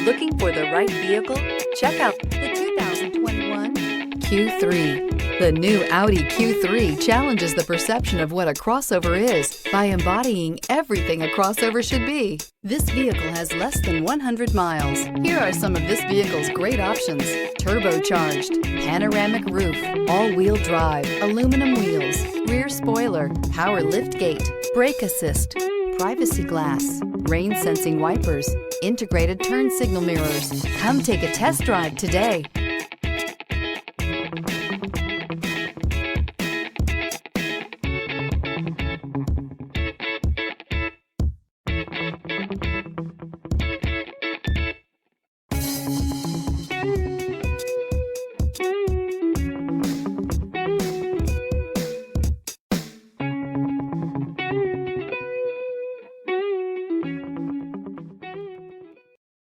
Looking for the right vehicle? Check out the 2021 Q3. The new Audi Q3 challenges the perception of what a crossover is by embodying everything a crossover should be. This vehicle has less than 100 miles. Here are some of this vehicle's great options: turbocharged, panoramic roof, all-wheel drive, aluminum wheels, rear spoiler, power liftgate, brake assist, privacy glass, rain sensing wipers, integrated turn signal mirrors. Come take a test drive today.